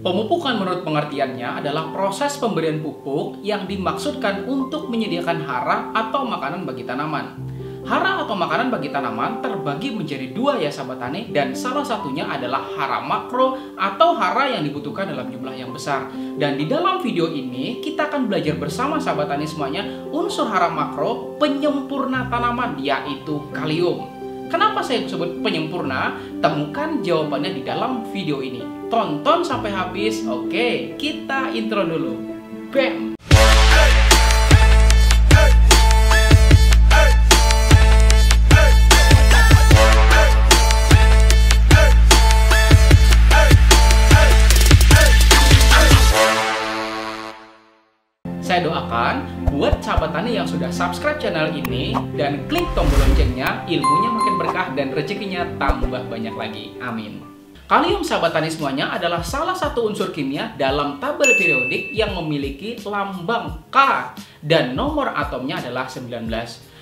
Pemupukan menurut pengertiannya adalah proses pemberian pupuk yang dimaksudkan untuk menyediakan hara atau makanan bagi tanaman. Hara atau makanan bagi tanaman terbagi menjadi dua ya sahabat tani, dan salah satunya adalah hara makro atau hara yang dibutuhkan dalam jumlah yang besar. Dan di dalam video ini kita akan belajar bersama sahabat tani semuanya unsur hara makro penyempurna tanaman, yaitu kalium. Kenapa saya sebut penyempurna? Temukan jawabannya di dalam video ini. Tonton sampai habis. Oke, kita intro dulu. Bam! Saya doakan buat sahabat tani yang sudah subscribe channel ini dan klik tombol loncengnya, ilmunya makin berkah dan rezekinya tambah banyak lagi. Amin. Kalium sahabat tani semuanya adalah salah satu unsur kimia dalam tabel periodik yang memiliki lambang K dan nomor atomnya adalah 19.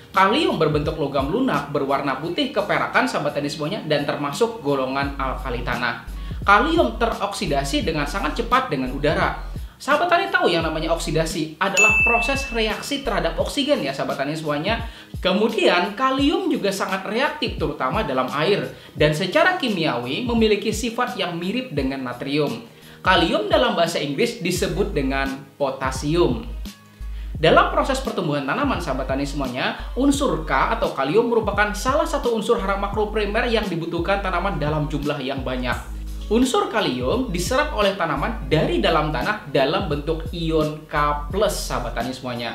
Kalium berbentuk logam lunak berwarna putih keperakan sahabat tani semuanya dan termasuk golongan alkali tanah. Kalium teroksidasi dengan sangat cepat dengan udara. Sahabat tani tahu yang namanya oksidasi adalah proses reaksi terhadap oksigen ya sahabat tani semuanya. Kemudian kalium juga sangat reaktif terutama dalam air dan secara kimiawi memiliki sifat yang mirip dengan natrium. Kalium dalam bahasa Inggris disebut dengan potasium. Dalam proses pertumbuhan tanaman sahabat tani semuanya, unsur K atau kalium merupakan salah satu unsur hara makro primer yang dibutuhkan tanaman dalam jumlah yang banyak. Unsur kalium diserap oleh tanaman dari dalam tanah dalam bentuk ion K+, sahabat tani semuanya.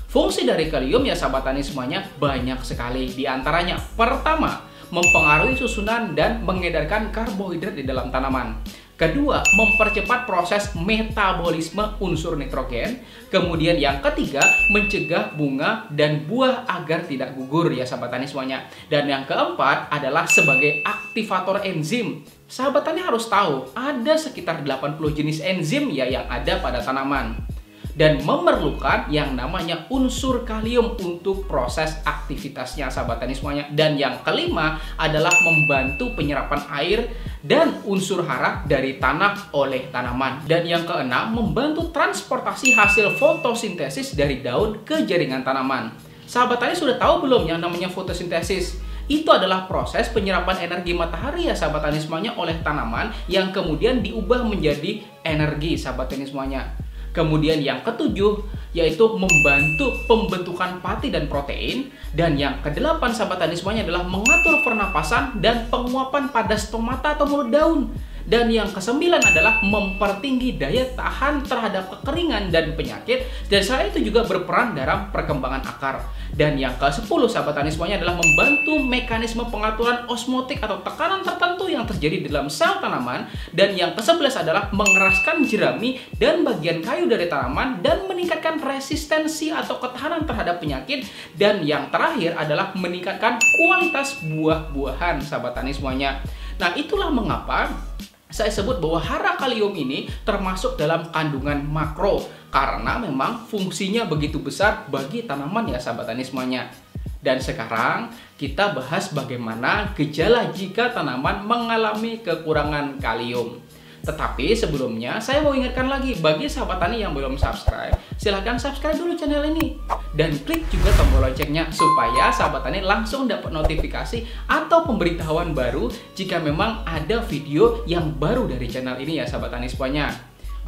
Fungsi dari kalium ya sahabat tani semuanya banyak sekali. Di antaranya, pertama, mempengaruhi susunan dan mengedarkan karbohidrat di dalam tanaman. Kedua, mempercepat proses metabolisme unsur nitrogen. Kemudian yang ketiga, mencegah bunga dan buah agar tidak gugur ya sahabat tani semuanya. Dan yang keempat adalah sebagai aktivator enzim. Sahabat tani harus tahu, ada sekitar 80 jenis enzim ya yang ada pada tanaman. Dan memerlukan yang namanya unsur kalium untuk proses aktivitasnya sahabat tani semuanya. Dan yang kelima adalah membantu penyerapan air dan unsur hara dari tanah oleh tanaman. Dan yang keenam, membantu transportasi hasil fotosintesis dari daun ke jaringan tanaman. Sahabat tani sudah tahu belum yang namanya fotosintesis? Itu adalah proses penyerapan energi matahari ya sahabat tani semuanya oleh tanaman yang kemudian diubah menjadi energi sahabat tani semuanya. Kemudian yang ketujuh yaitu membantu pembentukan pati dan protein. Dan yang kedelapan sahabat tani semuanya adalah mengatur pernapasan dan penguapan pada stomata atau mulut daun. Dan yang kesembilan adalah mempertinggi daya tahan terhadap kekeringan dan penyakit. Dan selain itu juga berperan dalam perkembangan akar. Dan yang ke-10 sahabat tani semuanya adalah membantu mekanisme pengaturan osmotik atau tekanan tertentu yang terjadi di dalam sel tanaman. Dan yang ke-11 adalah mengeraskan jerami dan bagian kayu dari tanaman dan meningkatkan resistensi atau ketahanan terhadap penyakit. Dan yang terakhir adalah meningkatkan kualitas buah-buahan sahabat tani semuanya. Nah, itulah mengapa saya sebut bahwa hara kalium ini termasuk dalam kandungan makro karena memang fungsinya begitu besar bagi tanaman ya sahabat tani semuanya. Dan sekarang kita bahas bagaimana gejala jika tanaman mengalami kekurangan kalium. Tetapi sebelumnya saya mau ingatkan lagi bagi sahabat tani yang belum subscribe, silahkan subscribe dulu channel ini dan klik juga tombol loncengnya supaya sahabat tani langsung dapat notifikasi atau pemberitahuan baru jika memang ada video yang baru dari channel ini ya sahabat tani semuanya.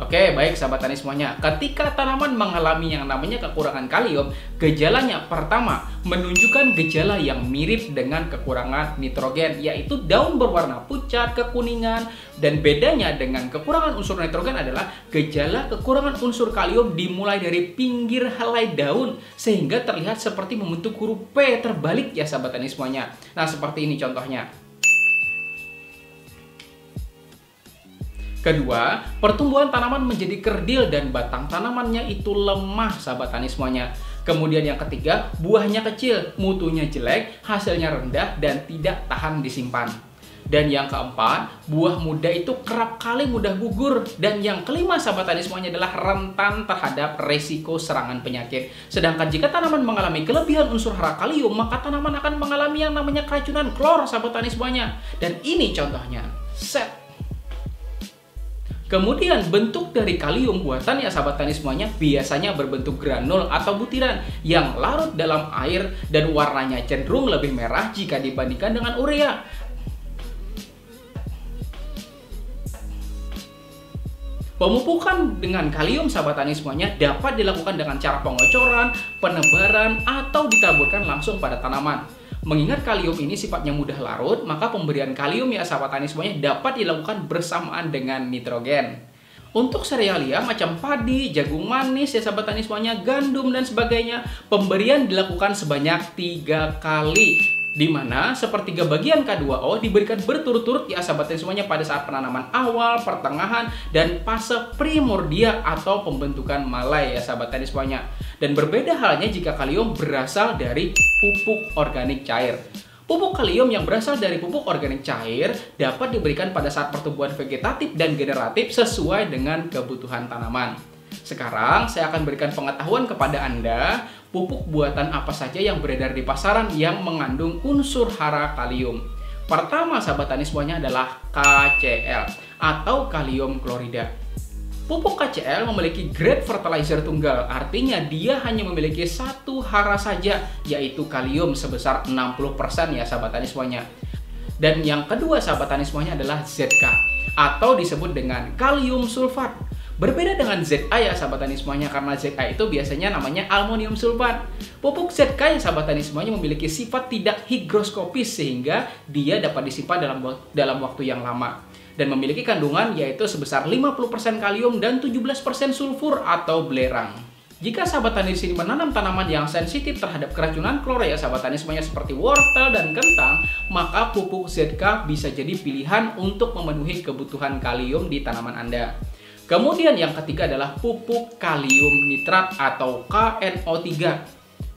Oke, baik sahabat tani semuanya. Ketika tanaman mengalami yang namanya kekurangan kalium, gejalanya pertama menunjukkan gejala yang mirip dengan kekurangan nitrogen, yaitu daun berwarna pucat, kekuningan, dan bedanya dengan kekurangan unsur nitrogen adalah gejala kekurangan unsur kalium dimulai dari pinggir helai daun sehingga terlihat seperti membentuk huruf P terbalik ya sahabat tani semuanya. Nah, seperti ini contohnya. Kedua, pertumbuhan tanaman menjadi kerdil dan batang tanamannya itu lemah sahabat tani semuanya. Kemudian yang ketiga, buahnya kecil, mutunya jelek, hasilnya rendah dan tidak tahan disimpan. Dan yang keempat, buah muda itu kerap kali mudah gugur. Dan yang kelima sahabat tani semuanya adalah rentan terhadap resiko serangan penyakit. Sedangkan jika tanaman mengalami kelebihan unsur hara kalium, maka tanaman akan mengalami yang namanya keracunan klor sahabat tani semuanya. Dan ini contohnya. Set. Kemudian bentuk dari kalium buatan ya sahabat tani semuanya biasanya berbentuk granul atau butiran yang larut dalam air dan warnanya cenderung lebih merah jika dibandingkan dengan urea. Pemupukan dengan kalium sahabat tani semuanya dapat dilakukan dengan cara pengocoran, penebaran, atau ditaburkan langsung pada tanaman. Mengingat kalium ini sifatnya mudah larut, maka pemberian kalium ya sahabat tani semuanya dapat dilakukan bersamaan dengan nitrogen. Untuk serealia macam padi, jagung manis ya sahabat tani semuanya, gandum dan sebagainya, pemberian dilakukan sebanyak 3 kali. Di mana sepertiga bagian K2O diberikan berturut-turut ya sahabat tani semuanya pada saat penanaman awal, pertengahan, dan fase primordia atau pembentukan malai ya sahabat tani semuanya. Dan berbeda halnya jika kalium berasal dari pupuk organik cair. Pupuk kalium yang berasal dari pupuk organik cair dapat diberikan pada saat pertumbuhan vegetatif dan generatif sesuai dengan kebutuhan tanaman. Sekarang saya akan berikan pengetahuan kepada Anda pupuk buatan apa saja yang beredar di pasaran yang mengandung unsur hara kalium. Pertama sahabat tani semuanya adalah KCl atau kalium klorida. Pupuk KCl memiliki grade fertilizer tunggal, artinya dia hanya memiliki satu hara saja, yaitu kalium sebesar 60% ya sahabat tani semuanya. Dan yang kedua sahabat tani semuanya adalah ZK atau disebut dengan kalium sulfat. Berbeda dengan ZA ya sahabat tani semuanya, karena ZA itu biasanya namanya aluminium sulfat. Pupuk ZK ya sahabat tani semuanya memiliki sifat tidak higroskopis sehingga dia dapat disimpan dalam waktu yang lama. Dan memiliki kandungan yaitu sebesar 50% kalium dan 17% sulfur atau belerang. Jika sahabat tani di sini menanam tanaman yang sensitif terhadap keracunan klor ya sahabat tani semuanya seperti wortel dan kentang, maka pupuk ZK bisa jadi pilihan untuk memenuhi kebutuhan kalium di tanaman Anda. Kemudian yang ketiga adalah pupuk kalium nitrat atau KNO3.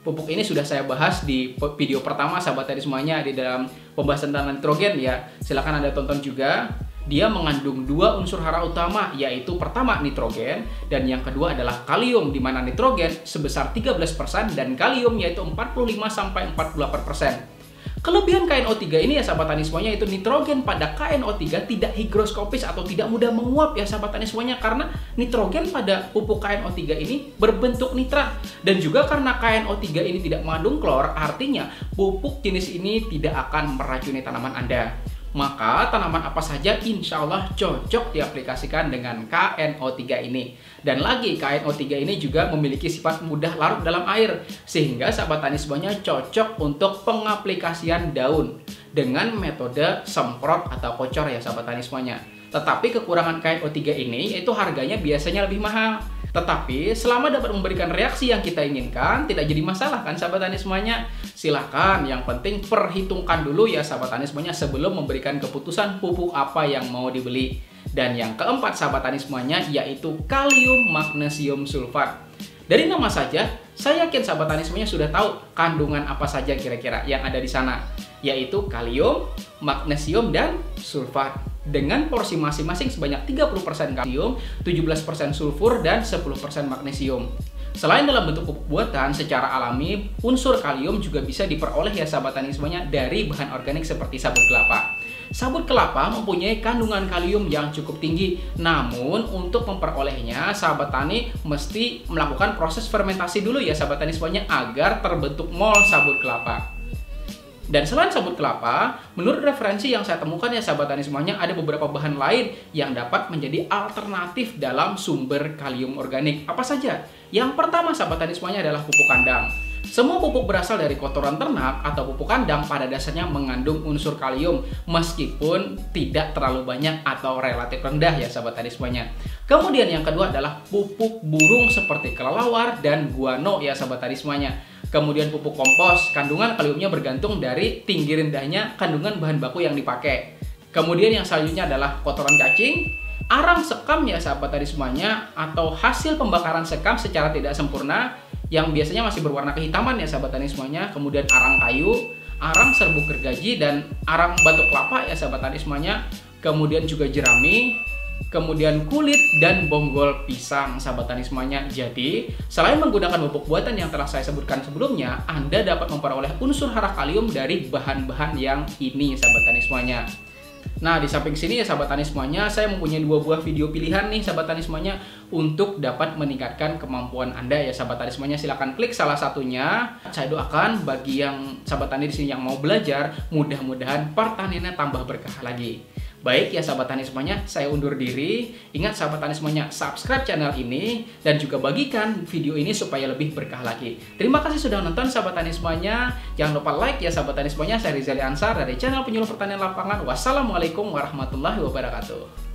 Pupuk ini sudah saya bahas di video pertama sahabat tani semuanya di dalam pembahasan tentang nitrogen ya. Silahkan Anda tonton juga. Dia mengandung 2 unsur hara utama, yaitu pertama nitrogen dan yang kedua adalah kalium, di mana nitrogen sebesar 13% dan kalium yaitu 45-48%. Kelebihan KNO3 ini ya sahabat tani semuanya itu nitrogen pada KNO3 tidak higroskopis atau tidak mudah menguap ya sahabat tani semuanya, karena nitrogen pada pupuk KNO3 ini berbentuk nitrat, dan juga karena KNO3 ini tidak mengandung klor, artinya pupuk jenis ini tidak akan meracuni tanaman Anda. Maka tanaman apa saja insya Allah cocok diaplikasikan dengan KNO3 ini. Dan lagi KNO3 ini juga memiliki sifat mudah larut dalam air, sehingga sahabat tani semuanya cocok untuk pengaplikasian daun dengan metode semprot atau kocor ya sahabat tani semuanya. Tetapi kekurangan KNO3 ini yaitu harganya biasanya lebih mahal. Tetapi selama dapat memberikan reaksi yang kita inginkan, tidak jadi masalah kan sahabat tani semuanya. Silahkan, yang penting perhitungkan dulu ya sahabat tani semuanya sebelum memberikan keputusan pupuk apa yang mau dibeli. Dan yang keempat sahabat tani semuanya yaitu kalium magnesium sulfat. Dari nama saja, saya yakin sahabat tani semuanya sudah tahu kandungan apa saja kira-kira yang ada di sana, yaitu kalium, magnesium, dan sulfat. Dengan porsi masing-masing sebanyak 30% kalium, 17% sulfur, dan 10% magnesium. Selain dalam bentuk pupuk buatan, secara alami, unsur kalium juga bisa diperoleh ya sahabat tani semuanya dari bahan organik seperti sabut kelapa. Sabut kelapa mempunyai kandungan kalium yang cukup tinggi, namun untuk memperolehnya, sahabat tani mesti melakukan proses fermentasi dulu ya sahabat tani semuanya agar terbentuk mol sabut kelapa. Dan selain sabut kelapa, menurut referensi yang saya temukan ya sahabat tani semuanya, ada beberapa bahan lain yang dapat menjadi alternatif dalam sumber kalium organik. Apa saja? Yang pertama sahabat tani semuanya adalah pupuk kandang. Semua pupuk berasal dari kotoran ternak atau pupuk kandang pada dasarnya mengandung unsur kalium, meskipun tidak terlalu banyak atau relatif rendah ya sahabat tani semuanya. Kemudian yang kedua adalah pupuk burung seperti kelelawar dan guano ya sahabat tani semuanya. Kemudian pupuk kompos, kandungan kaliumnya bergantung dari tinggi rendahnya kandungan bahan baku yang dipakai. Kemudian yang selanjutnya adalah kotoran cacing, arang sekam ya sahabat tani semuanya, atau hasil pembakaran sekam secara tidak sempurna yang biasanya masih berwarna kehitaman ya sahabat tani semuanya. Kemudian arang kayu, arang serbuk gergaji, dan arang batu kelapa ya sahabat tani semuanya. Kemudian juga jerami, kemudian kulit dan bonggol pisang sahabat tani semuanya. Jadi, selain menggunakan pupuk buatan yang telah saya sebutkan sebelumnya, Anda dapat memperoleh unsur hara kalium dari bahan-bahan yang ini sahabat tani semuanya. Nah, di samping sini ya sahabat tani semuanya, saya mempunyai 2 buah video pilihan nih sahabat tani semuanya untuk dapat meningkatkan kemampuan Anda ya sahabat tani semuanya. Silahkan klik salah satunya. Saya doakan bagi yang sahabat tani di sini yang mau belajar, mudah-mudahan pertaniannya tambah berkah lagi. Baik ya sahabat tani semuanya, saya undur diri. Ingat sahabat tani semuanya, subscribe channel ini dan juga bagikan video ini supaya lebih berkah lagi. Terima kasih sudah nonton sahabat tani semuanya. Jangan lupa like ya sahabat tani semuanya. Saya Rizali Ansar dari channel Penyuluh Pertanian Lapangan. Wassalamualaikum warahmatullahi wabarakatuh.